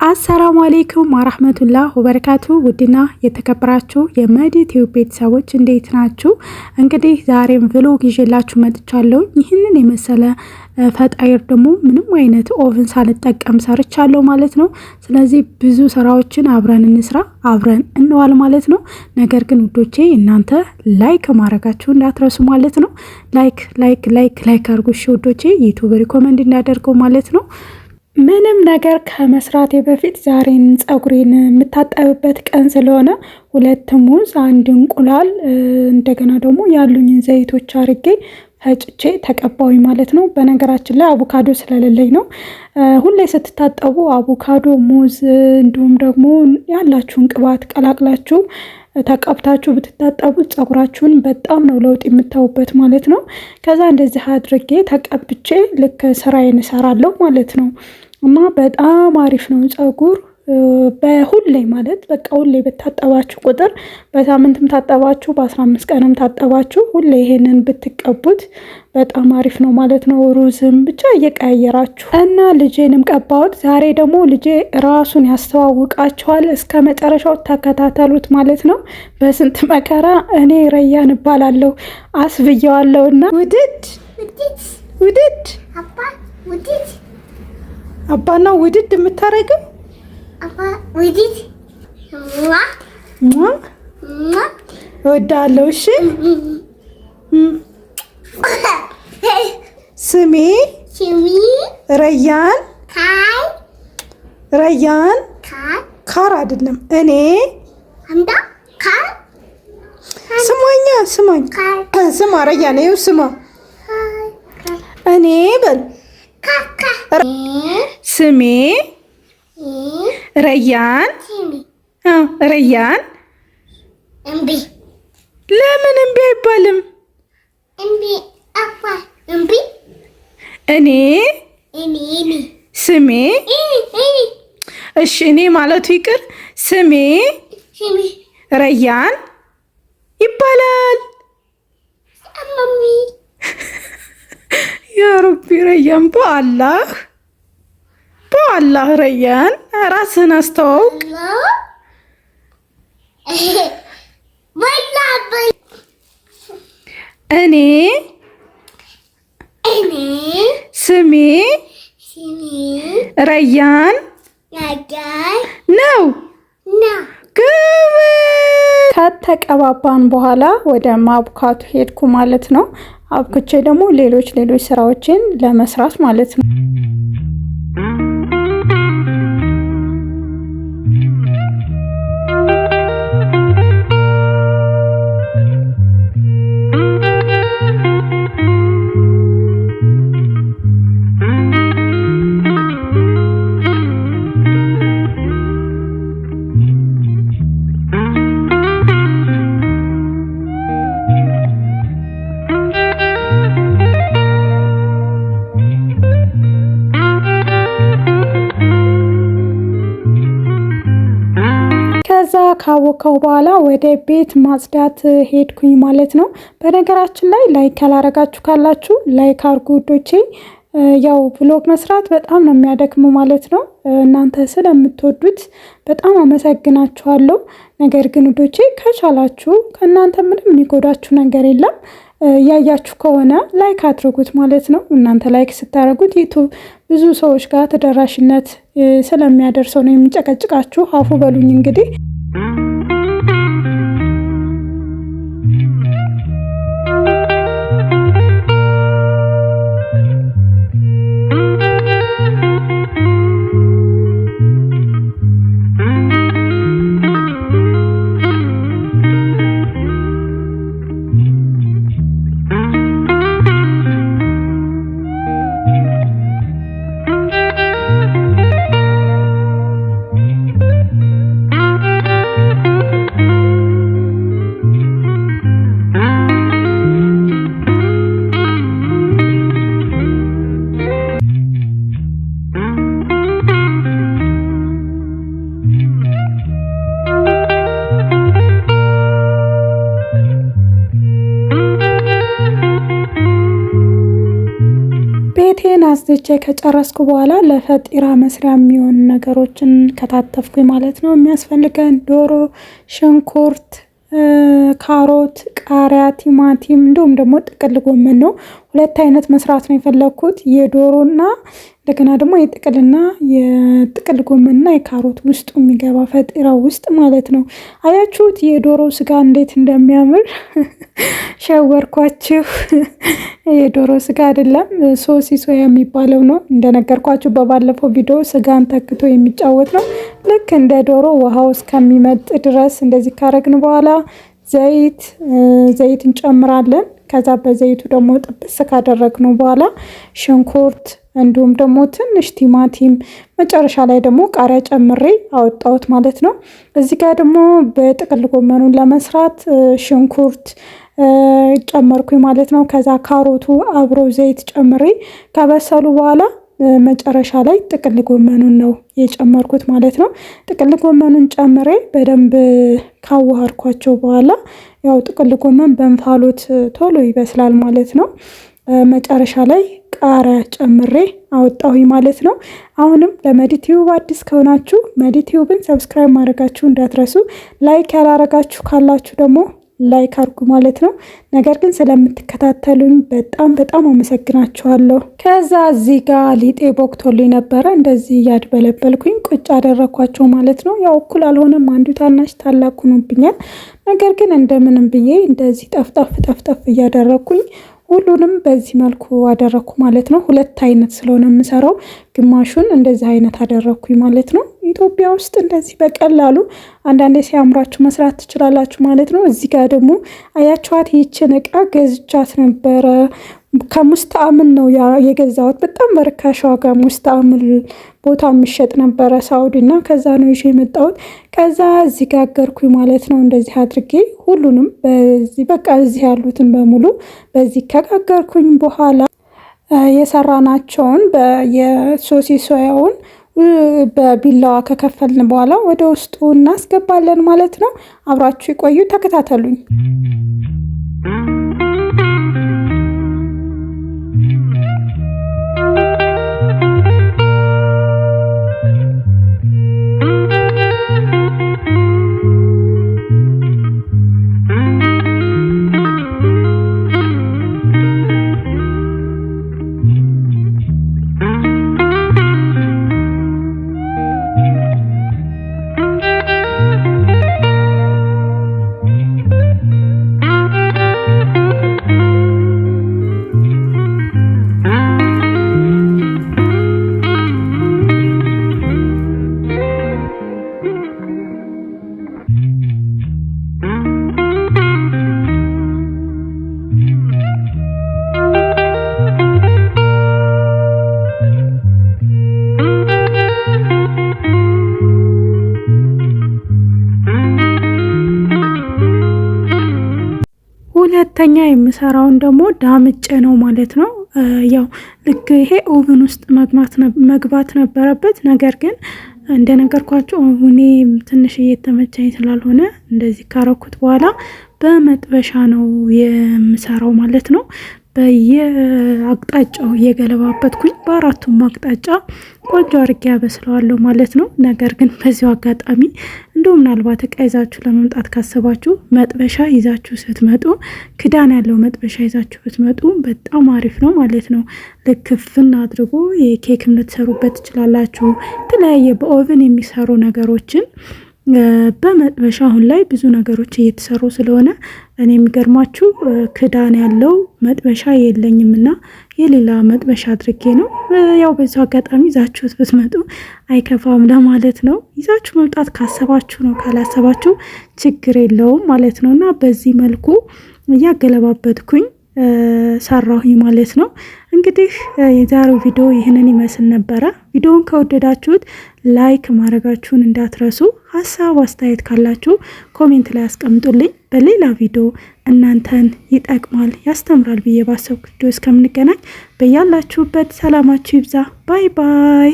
አሰላሙ አለይኩም ወራህመቱላህ ወበረካቱ። ውድና የተከበራችሁ የመዲቲዩብ ቤተሰቦች እንዴት ናችሁ? እንግዲህ ዛሬም ቭሎግ ይዤላችሁ መጥቻለሁ። ይህንን የመሰለ ፈጣይር ደግሞ ምንም አይነት ኦቭን ሳልጠቀም ሰርቻለሁ ማለት ነው። ስለዚህ ብዙ ስራዎችን አብረን እንስራ፣ አብረን እንዋል ማለት ነው። ነገር ግን ውዶቼ እናንተ ላይክ ማድረጋችሁ እንዳትረሱ ማለት ነው። ላይክ አድርጉ ውዶቼ፣ ዩቲዩብ ሪኮመንድ እንዳደርገው ማለት ነው። ምንም ነገር ከመስራቴ በፊት ዛሬን ፀጉሬን የምታጠብበት ቀን ስለሆነ 2 ሙዝ፣ 1 እንቁላል እንደገና ደግሞ ያሉኝን ዘይቶች አርጌ ፈጭቼ ተቀባዊ ማለት ነው። በነገራችን ላይ አቮካዶ ስለሌለኝ ነው። ሁሌ ስትታጠቡ አቮካዶ፣ ሙዝ እንዲሁም ደግሞ ያላችሁን ቅባት ቀላቅላችሁ ተቀብታችሁ ብትታጠቡት ፀጉራችሁን በጣም ነው ለውጥ የምታዩበት ማለት ነው። ከዛ እንደዚህ አድርጌ ተቀብቼ ልክ ስራዬን እሰራለሁ ማለት ነው። እና በጣም አሪፍ ነው ፀጉር በሁሌ ማለት በቃ ሁሌ በታጠባችሁ ቁጥር በሳምንትም ታጠባችሁ በ15 ቀንም ታጠባችሁ ሁሌ ይሄንን ብትቀቡት በጣም አሪፍ ነው ማለት ነው። ሩዝም ብቻ እየቀያየራችሁ እና ልጄንም ቀባሁት። ዛሬ ደግሞ ልጄ ራሱን ያስተዋውቃችኋል። እስከ መጨረሻው ተከታተሉት ማለት ነው። በስንት መከራ እኔ ረያን እባላለሁ አስብየዋለሁና ውድድ አባና ውድድ የምታረገው ውድድ እወዳለሁ። እሺ ስሜ ረያን ካር አይደለም። እኔ ስማ ረያን ይኸው ስማ እኔ በል ስሜ ረያን እምቢ። ለምን እምቢ አይባልም? እኔ ስሜ እሺ እኔ ማለቱ ይቅር። ስሜ ረያን ይባላል። ያ ረቢ ረያን በአላህ ረያን ራስህን አስተዋውቅ። እኔ ስሜ ረያን ነው። ከተቀባባን በኋላ ወደ ማብካቱ ሄድኩ ማለት ነው። አብኩቼ ደግሞ ሌሎች ስራዎችን ለመስራት ማለት ነው። ካወካው በኋላ ወደ ቤት ማጽዳት ሄድኩኝ ማለት ነው። በነገራችን ላይ ላይክ ያላረጋችሁ ካላችሁ ላይክ አድርጉ ውዶቼ። ያው ብሎግ መስራት በጣም ነው የሚያደክመው ማለት ነው። እናንተ ስለምትወዱት በጣም አመሰግናችኋለሁ። ነገር ግን ውዶቼ ከቻላችሁ ከእናንተ ምንም የሚጎዳችሁ ነገር የለም። ያያችሁ ከሆነ ላይክ አድርጉት ማለት ነው። እናንተ ላይክ ስታደርጉት ዩቲዩብ ብዙ ሰዎች ጋር ተደራሽነት ስለሚያደርሰው ነው የሚጨቀጭቃችሁ። አፉ በሉኝ እንግዲህ ሰርቼ ከጨረስኩ በኋላ ለፈጢራ መስሪያ የሚሆን ነገሮችን ከታተፍኩኝ ማለት ነው። የሚያስፈልገን ዶሮ፣ ሽንኩርት፣ ካሮት፣ ቃሪያ፣ ቲማቲም እንዲሁም ደግሞ ጥቅል ጎመን ነው። ሁለት አይነት መስራት ነው የፈለኩት የዶሮና እንደገና ደግሞ የጥቅል ጎመንና የካሮት ውስጡ የሚገባ ፈጢራ ውስጥ ማለት ነው። አያችሁት የዶሮ ስጋ እንዴት እንደሚያምር ሸወርኳችሁ። የዶሮ ስጋ አይደለም ሶሲሶ የሚባለው ነው። እንደነገርኳችሁ በባለፈው ቪዲዮ ስጋን ተክቶ የሚጫወት ነው። ልክ እንደ ዶሮ ውሃው እስከሚመጥ ድረስ እንደዚህ ካረግን በኋላ ዘይት እንጨምራለን። ከዛ በዘይቱ ደግሞ ጥብስ ካደረግነው በኋላ ሽንኩርት እንዲሁም ደግሞ ትንሽ ቲማቲም መጨረሻ ላይ ደግሞ ቃሪያ ጨምሬ አወጣሁት ማለት ነው። እዚህ ጋር ደግሞ በጥቅል ጎመኑን ለመስራት ሽንኩርት ጨመርኩኝ ማለት ነው። ከዛ ካሮቱ አብሮ ዘይት ጨምሬ ከበሰሉ በኋላ መጨረሻ ላይ ጥቅል ጎመኑን ነው የጨመርኩት ማለት ነው። ጥቅል ጎመኑን ጨምሬ በደንብ ካዋሃድኳቸው በኋላ ያው ጥቅል ጎመን በእንፋሎት ቶሎ ይበስላል ማለት ነው። መጨረሻ ላይ ቃሪያ ጨምሬ አወጣሁኝ ማለት ነው። አሁንም ለመዲቲዩብ አዲስ ከሆናችሁ መዲቲዩብን ሰብስክራይብ ማድረጋችሁ እንዳትረሱ። ላይክ ያላረጋችሁ ካላችሁ ደግሞ ላይክ አድርጉ ማለት ነው። ነገር ግን ስለምትከታተሉኝ በጣም አመሰግናችኋለሁ። ከዛ እዚህ ጋር ሊጤ ቦክቶልኝ ነበረ። እንደዚህ እያድበለበልኩኝ ቁጭ አደረኳቸው ማለት ነው። ያው እኩል አልሆነም፣ አንዱ ታናሽ ታላቅ ሆኖብኛል። ነገር ግን እንደምንም ብዬ እንደዚህ ጠፍጠፍ እያደረኩኝ ሁሉንም በዚህ መልኩ አደረኩ ማለት ነው። ሁለት አይነት ስለሆነ የምሰራው ግማሹን እንደዚህ አይነት አደረኩኝ ማለት ነው። ኢትዮጵያ ውስጥ እንደዚህ በቀላሉ አንዳንዴ ሲያምራችሁ መስራት ትችላላችሁ ማለት ነው። እዚህ ጋር ደግሞ አያችኋት ይችን እቃ ገዝቻት ነበረ። ከሙስታአምን ነው የገዛሁት። በጣም በርካሽ ዋጋ ሙስታአምን ቦታ የሚሸጥ ነበረ ሳውዲ እና ከዛ ነው ይዤ የመጣሁት። ከዛ እዚህ ጋገርኩኝ ማለት ነው። እንደዚህ አድርጌ ሁሉንም በዚህ በቃ እዚህ ያሉትን በሙሉ በዚህ ከጋገርኩኝ በኋላ የሰራናቸውን የሶሲሶያውን በቢላዋ ከከፈልን በኋላ ወደ ውስጡ እናስገባለን ማለት ነው። አብራችሁ ይቆዩ፣ ተከታተሉኝ። ሁለተኛ የምሰራውን ደግሞ ዳምጬ ነው ማለት ነው። ያው ልክ ይሄ ኦቨን ውስጥ መግባት ነበረበት። ነገር ግን እንደነገርኳችሁ እኔ ትንሽ እየተመቸኝ ስላልሆነ እንደዚህ ካረኩት በኋላ በመጥበሻ ነው የምሰራው ማለት ነው። በየአቅጣጫው እየገለባበትኩኝ በአራቱም አቅጣጫ ቆንጆ አድርጌ ያበስለዋለሁ ማለት ነው። ነገር ግን በዚሁ አጋጣሚ እንደው ምናልባት እቃ ይዛችሁ ለመምጣት ካሰባችሁ መጥበሻ ይዛችሁ ስትመጡ ክዳን ያለው መጥበሻ ይዛችሁ ብትመጡ በጣም አሪፍ ነው ማለት ነው። ልክፍና አድርጎ የኬክም ልትሰሩበት ትችላላችሁ። የተለያየ በኦቨን የሚሰሩ ነገሮችን በመጥበሻ አሁን ላይ ብዙ ነገሮች እየተሰሩ ስለሆነ እኔ የሚገርማችሁ ክዳን ያለው መጥበሻ የለኝም እና የሌላ መጥበሻ አድርጌ ነው። ያው በዛው አጋጣሚ ይዛችሁት ብትመጡ አይከፋም ለማለት ነው። ይዛችሁ መምጣት ካሰባችሁ ነው፣ ካላሰባችሁ ችግር የለውም ማለት ነው። እና በዚህ መልኩ እያገለባበትኩኝ ሰራሁኝ ማለት ነው። እንግዲህ የዛሬው ቪዲዮ ይህንን ይመስል ነበረ። ቪዲዮውን ከወደዳችሁት ላይክ ማድረጋችሁን እንዳትረሱ። ሀሳብ አስተያየት ካላችሁ ኮሜንት ላይ አስቀምጡልኝ። በሌላ ቪዲዮ እናንተን ይጠቅማል ያስተምራል ብዬ ባሰብኩት ቪዲዮ እስከምንገናኝ በያላችሁበት ሰላማችሁ ይብዛ። ባይ ባይ።